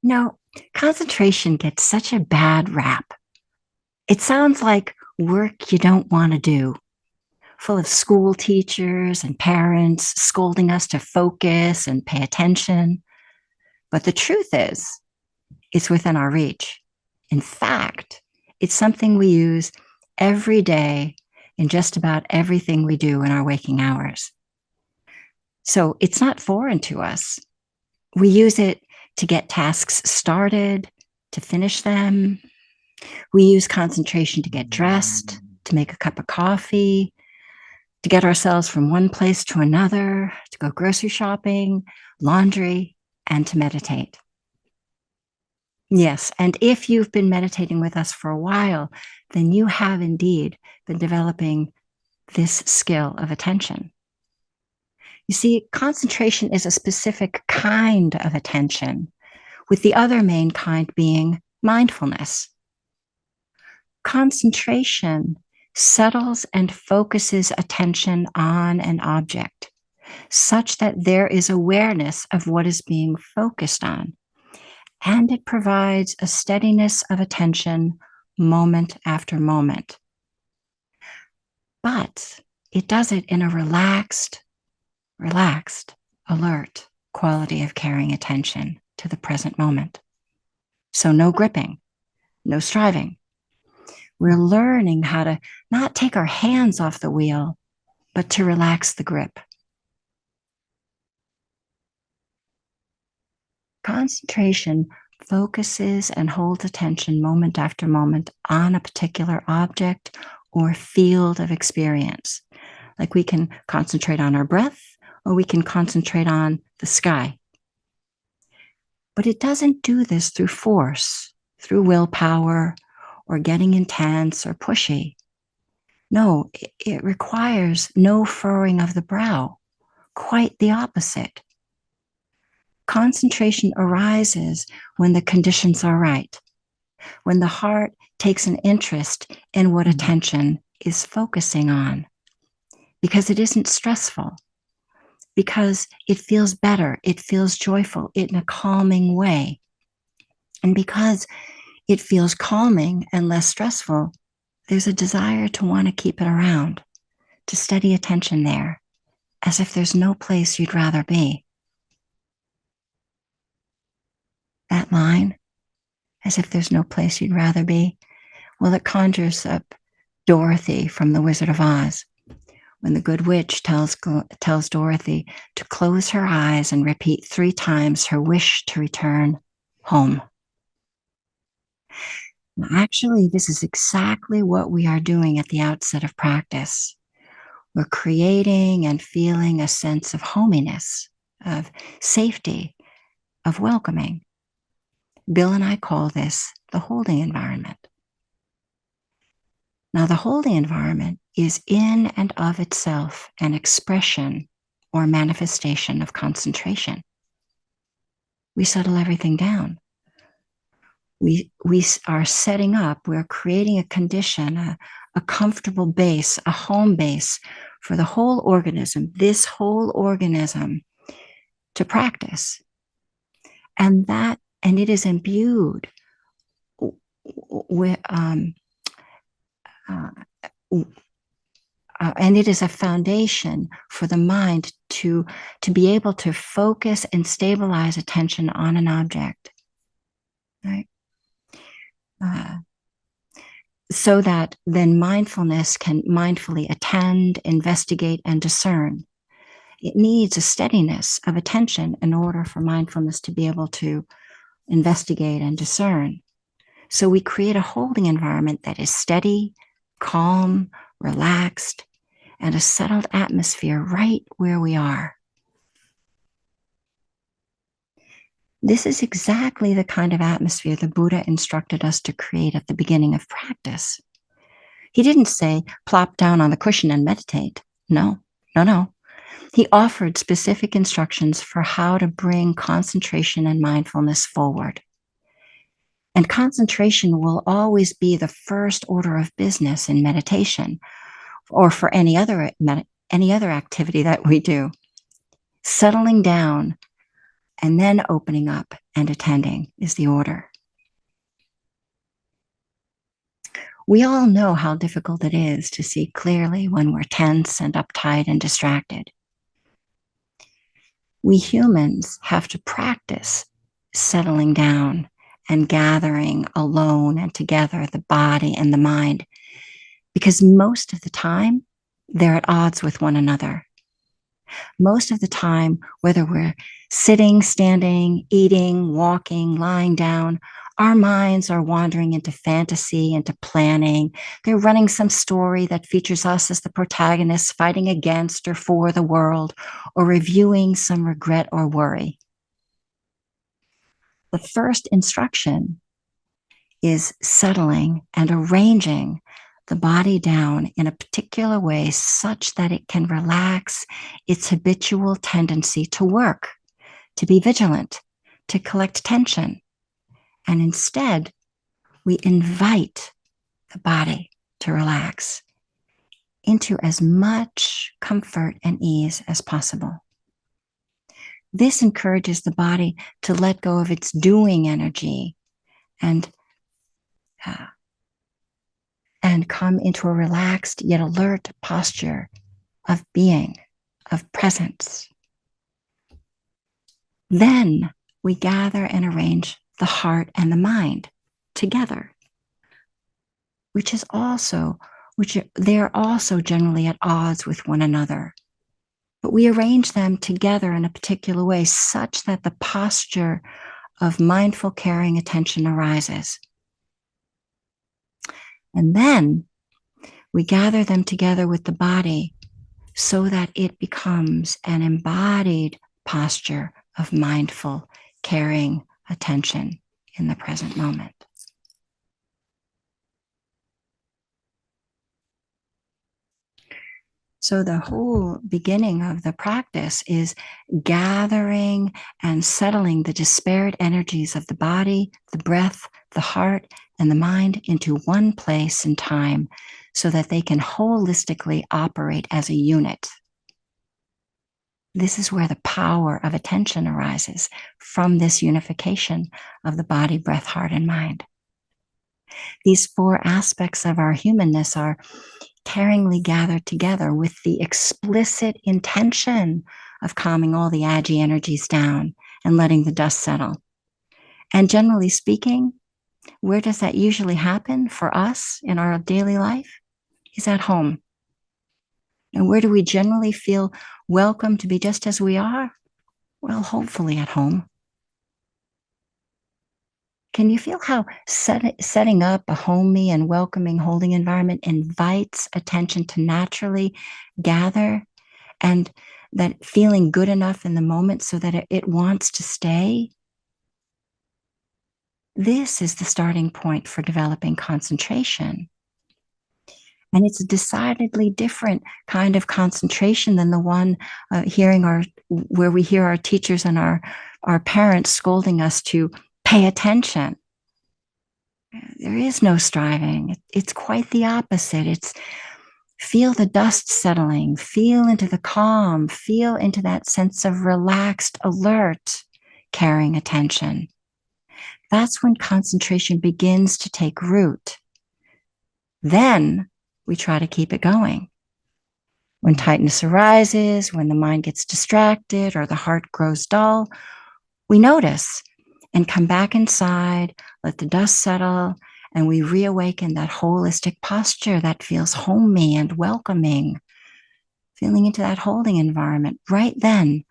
No, concentration gets such a bad rap. It sounds like work you don't want to do, full of school teachers and parents scolding us to focus and pay attention. But the truth is, it's within our reach. In fact, it's something we use every day in just about everything we do in our waking hours. So it's not foreign to us. We use it to get tasks started, to finish them. We use concentration to get dressed, to make a cup of coffee, to get ourselves from one place to another, to go grocery shopping, laundry, and to meditate. Yes, and if you've been meditating with us for a while, then you have indeed been developing this skill of attention. You see, concentration is a specific kind of attention, with the other main kind being mindfulness. Concentration settles and focuses attention on an object such that there is awareness of what is being focused on, and it provides a steadiness of attention moment after moment. But it does it in a relaxed, alert quality of carrying attention to the present moment. So no gripping, no striving. We're learning how to not take our hands off the wheel, but to relax the grip. Concentration focuses and holds attention moment after moment on a particular object or field of experience. Like we can concentrate on our breath, or we can concentrate on the sky. But it doesn't do this through force, through willpower, or getting intense or pushy. No, it requires no furrowing of the brow, quite the opposite. Concentration arises when the conditions are right, when the heart takes an interest in what attention is focusing on, because it isn't stressful, because it feels better, it feels joyful in a calming way. And because it feels calming and less stressful, there's a desire to want to keep it around, to steady attention there, as if there's no place you'd rather be. That line, as if there's no place you'd rather be, well, it conjures up Dorothy from The Wizard of Oz, when the good witch tells Dorothy to close her eyes and repeat 3 times her wish to return home. Actually, this is exactly what we are doing at the outset of practice. We're creating and feeling a sense of hominess, of safety, of welcoming. Bill and I call this the holding environment. Now, the holding environment is in and of itself an expression or manifestation of concentration. We settle everything down. We are setting up, we're creating a condition, a comfortable base, a home base for the whole organism, this whole organism, to practice. And it is imbued with, and it is a foundation for the mind to be able to focus and stabilize attention on an object, right? So that then mindfulness can mindfully attend, investigate, and discern. It needs a steadiness of attention in order for mindfulness to be able to investigate and discern. So we create a holding environment that is steady, calm, relaxed, and a settled atmosphere right where we are. This is exactly the kind of atmosphere the Buddha instructed us to create at the beginning of practice. He didn't say, plop down on the cushion and meditate. No. He offered specific instructions for how to bring concentration and mindfulness forward. And concentration will always be the first order of business in meditation, or for any other activity that we do. Settling down and then opening up and attending is the order. We all know how difficult it is to see clearly when we're tense and uptight and distracted. We humans have to practice settling down and gathering alone and together the body and the mind, because most of the time they're at odds with one another. Most of the time, whether we're sitting, standing, eating, walking, lying down, our minds are wandering into fantasy, into planning. They're running some story that features us as the protagonists fighting against or for the world, or reviewing some regret or worry. The first instruction is settling and arranging the body down in a particular way such that it can relax its habitual tendency to work, to be vigilant, to collect tension. And instead, we invite the body to relax into as much comfort and ease as possible. This encourages the body to let go of its doing energy and come into a relaxed yet alert posture of being, of presence. Then we gather and arrange the heart and the mind together, which they're also generally at odds with one another. But we arrange them together in a particular way such that the posture of mindful, caring attention arises. And then we gather them together with the body so that it becomes an embodied posture of mindful, caring attention in the present moment. So the whole beginning of the practice is gathering and settling the disparate energies of the body, the breath, the heart, and the mind into one place and time so that they can holistically operate as a unit. This is where the power of attention arises, from this unification of the body, breath, heart, and mind. These four aspects of our humanness are caringly gathered together with the explicit intention of calming all the agi energies down and letting the dust settle. And generally speaking, where does that usually happen for us in our daily life? Is at home. And where do we generally feel welcome to be just as we are? Well, hopefully at home. Can you feel how setting up a homey and welcoming holding environment invites attention to naturally gather, and that feeling good enough in the moment so that it wants to stay? This is the starting point for developing concentration. And it's a decidedly different kind of concentration than the one where we hear our teachers and our parents scolding us to pay attention. There is no striving. It's quite the opposite. It's feel the dust settling, feel into the calm, feel into that sense of relaxed, alert, caring attention. That's when concentration begins to take root. Then we try to keep it going. When tightness arises, when the mind gets distracted or the heart grows dull, we notice and come back inside, let the dust settle, and we reawaken that holistic posture that feels homey and welcoming, feeling into that holding environment right then.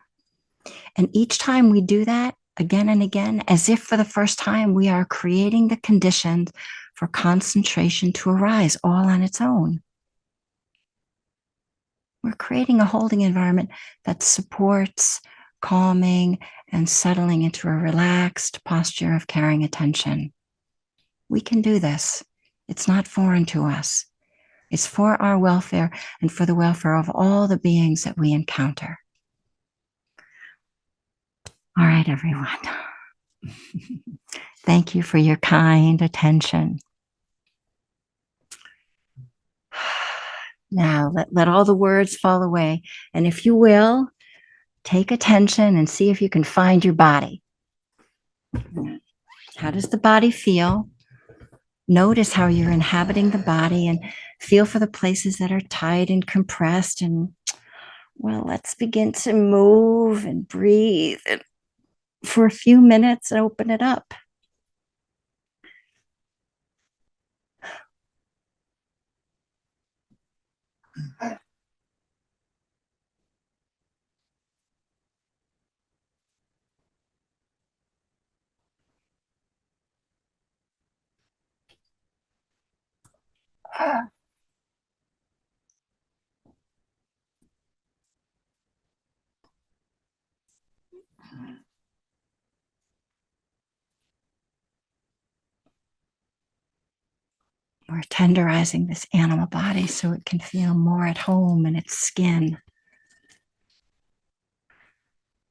And each time we do that again and again, as if for the first time, we are creating the conditions for concentration to arise all on its own. We're creating a holding environment that supports calming and settling into a relaxed posture of caring attention. We can do this. It's not foreign to us. It's for our welfare and for the welfare of all the beings that we encounter. All right, everyone. Thank you for your kind attention. Now, let all the words fall away. And if you will, take attention and see if you can find your body. How does the body feel? Notice how you're inhabiting the body and feel for the places that are tight and compressed. And well, let's begin to move and breathe and for a few minutes and open it up. We're tenderizing this animal body so it can feel more at home in its skin.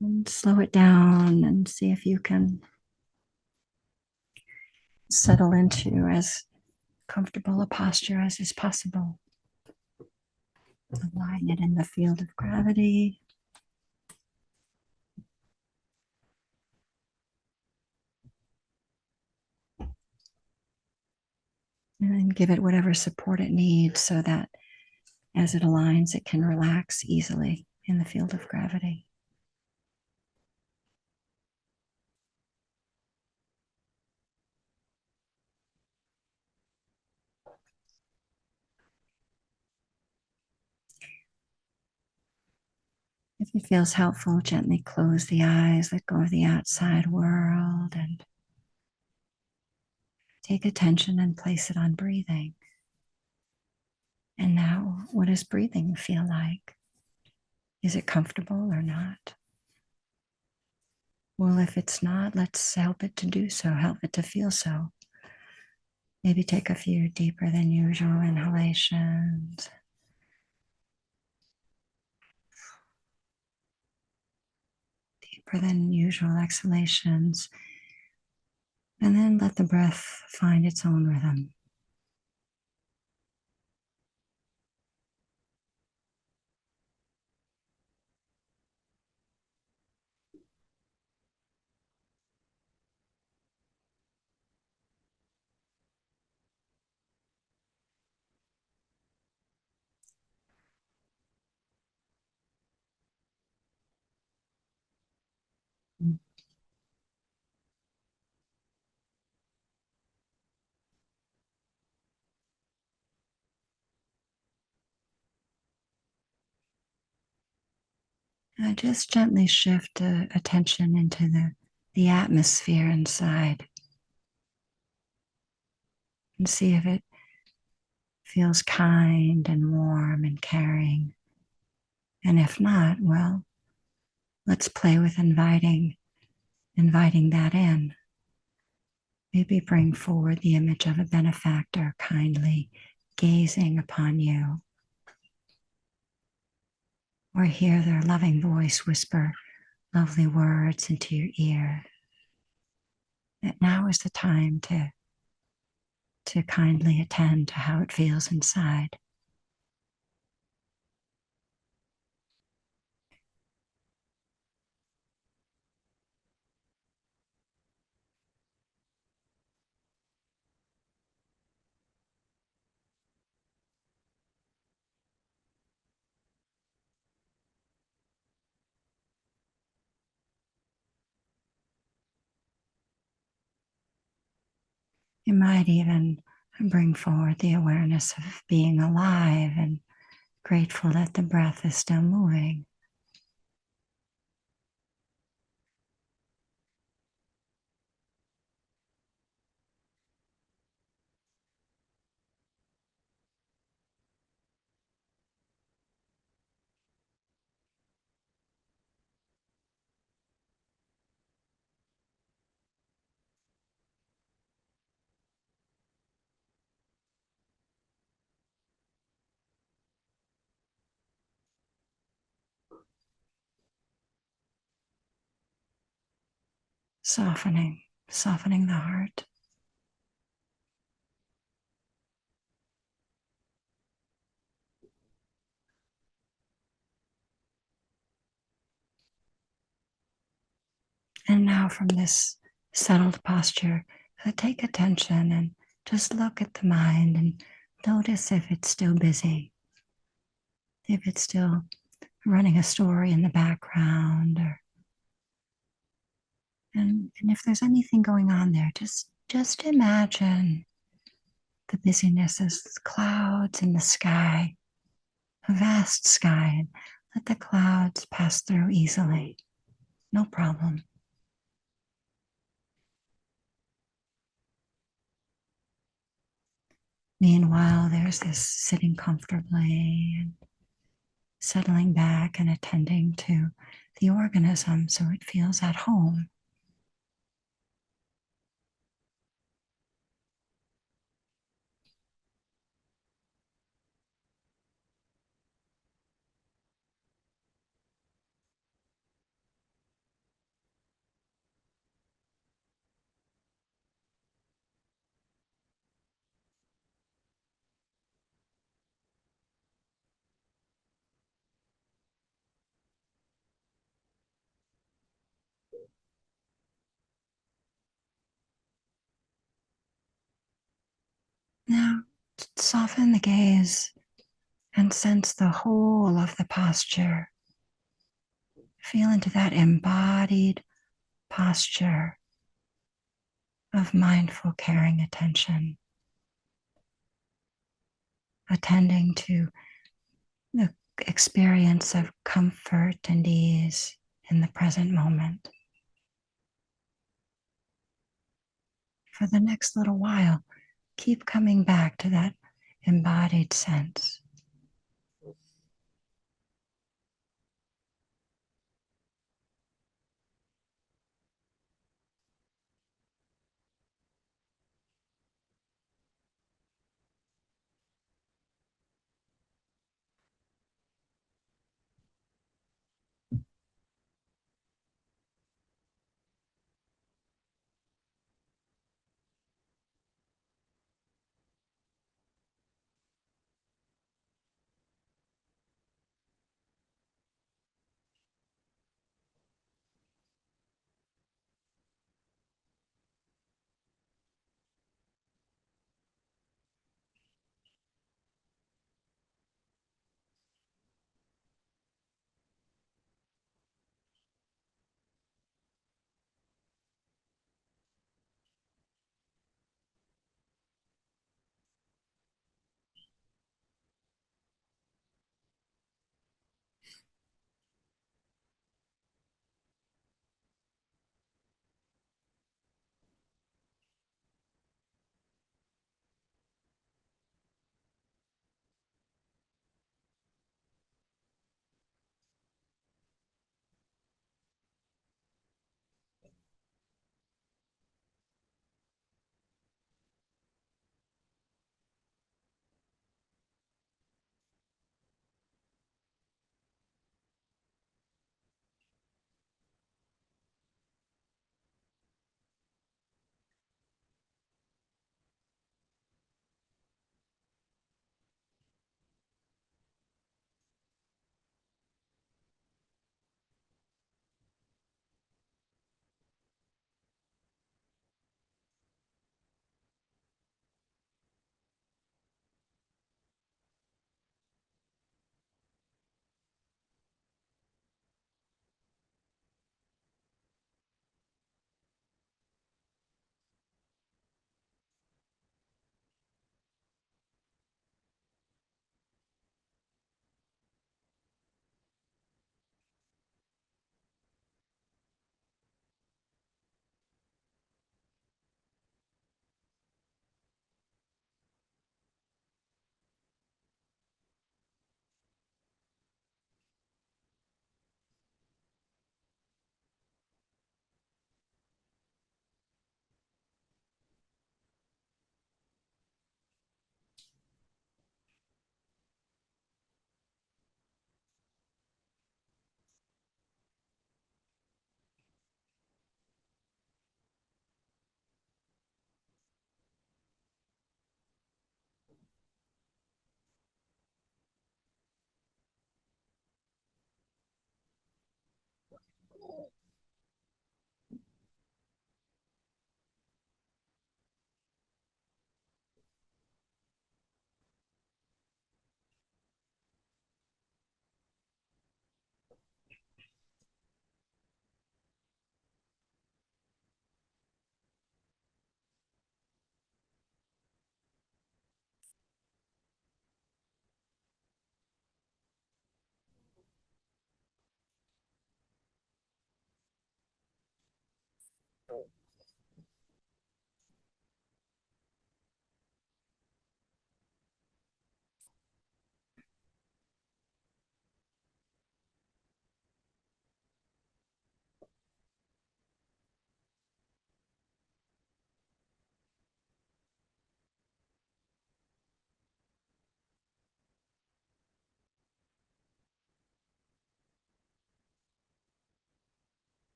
And slow it down and see if you can settle into as comfortable a posture as is possible. Align it in the field of gravity. And then give it whatever support it needs so that as it aligns, it can relax easily in the field of gravity. If it feels helpful, gently close the eyes, let go of the outside world, and take attention and place it on breathing. And now, what does breathing feel like? Is it comfortable or not? Well, if it's not, let's help it to do so, help it to feel so. Maybe take a few deeper than usual inhalations. Deeper than usual exhalations. And then let the breath find its own rhythm. Just gently shift attention into the atmosphere inside and see if it feels kind and warm and caring. And if not, well, let's play with inviting that in. Maybe bring forward the image of a benefactor kindly gazing upon you, or hear their loving voice whisper lovely words into your ear. That now is the time to kindly attend to how it feels inside. You might even bring forward the awareness of being alive and grateful that the breath is still moving. Softening the heart. And now from this settled posture. So take attention and just look at the mind and notice if it's still busy, if it's still running a story in the background, or and if there's anything going on there, just imagine the busyness as clouds in the sky, a vast sky, and let the clouds pass through easily. No problem. Meanwhile, there's this sitting comfortably and settling back and attending to the organism so it feels at home. Now, soften the gaze and sense the whole of the posture. Feel into that embodied posture of mindful, caring attention, attending to the experience of comfort and ease in the present moment. For the next little while, keep coming back to that embodied sense.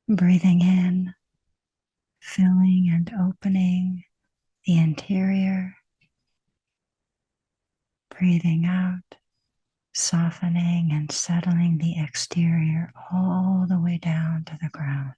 Breathing in, filling and opening the interior, breathing out, softening and settling the exterior all the way down to the ground.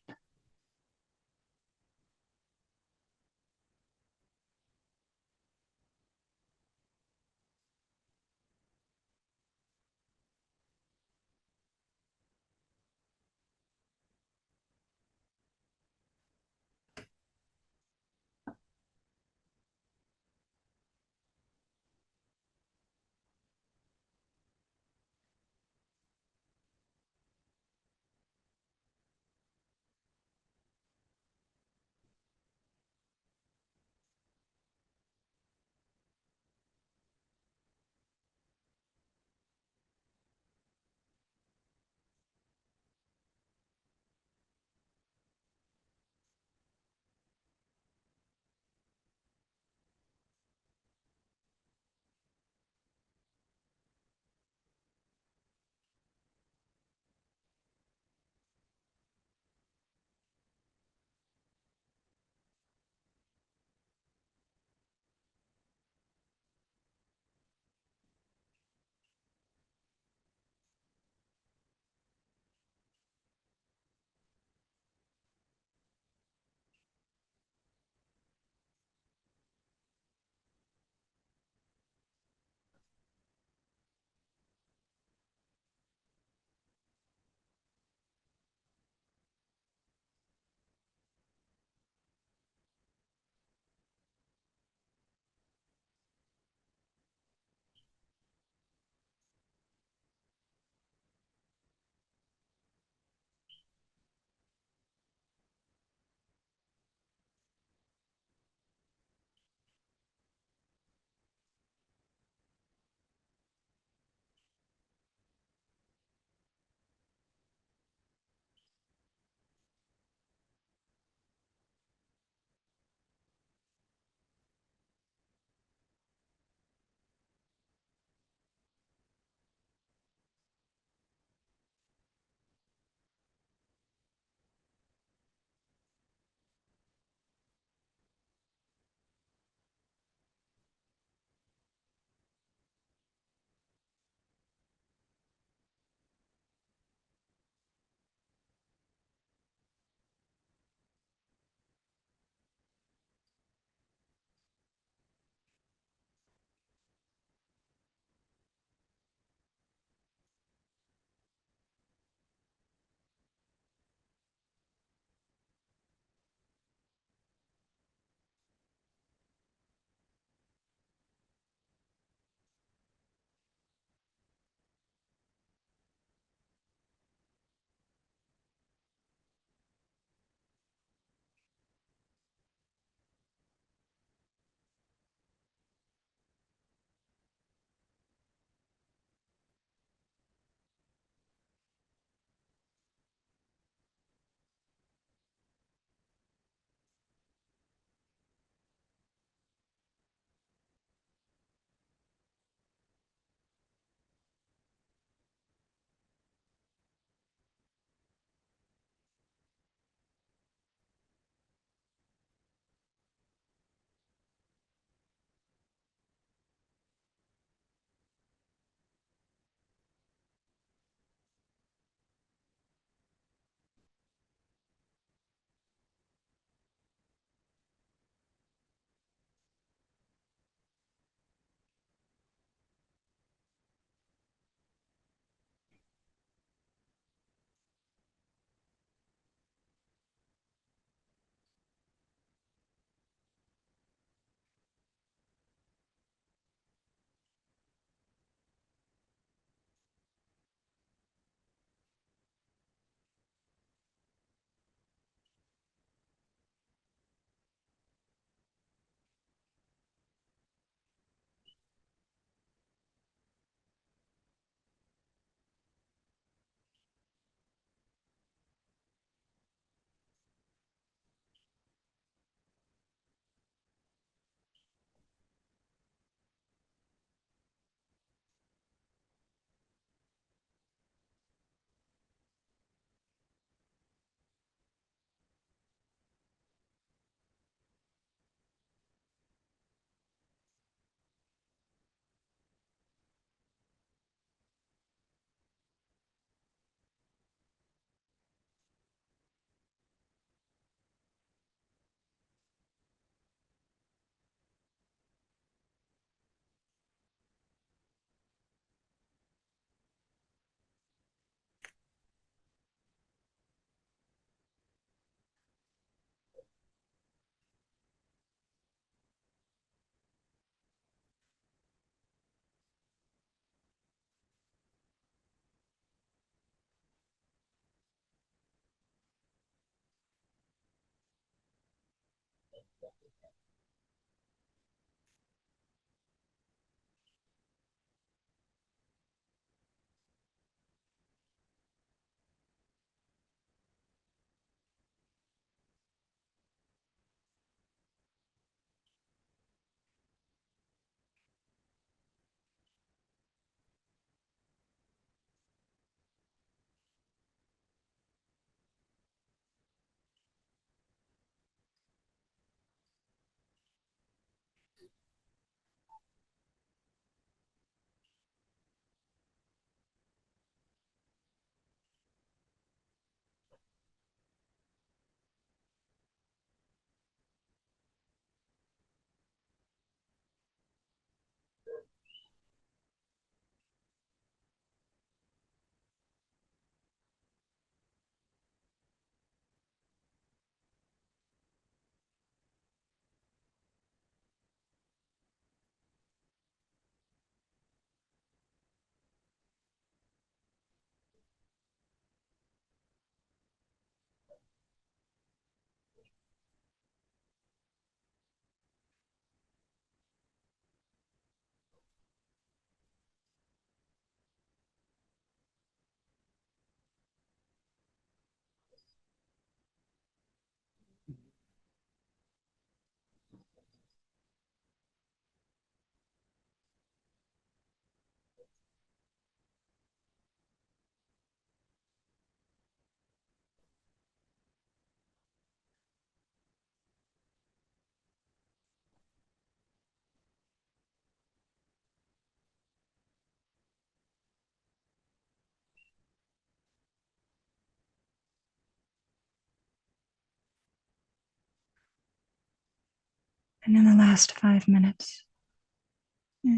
And in the last 5 minutes,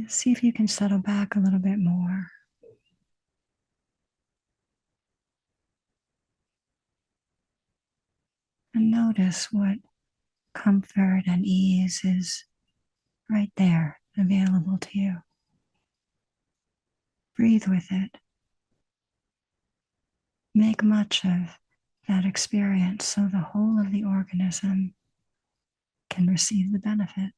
see if you can settle back a little bit more and notice what comfort and ease is right there available to you. Breathe with it. Make much of that experience so the whole of the organism can receive the benefit.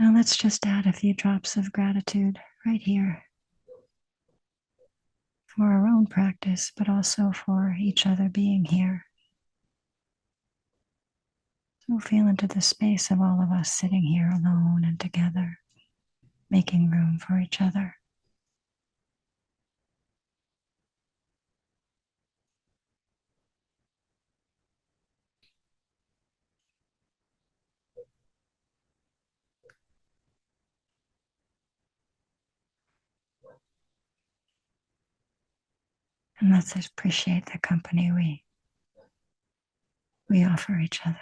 Now let's just add a few drops of gratitude. right here for our own practice, but also for each other being here. So feel into the space of all of us sitting here alone and together, making room for each other. And let's appreciate the company we offer each other.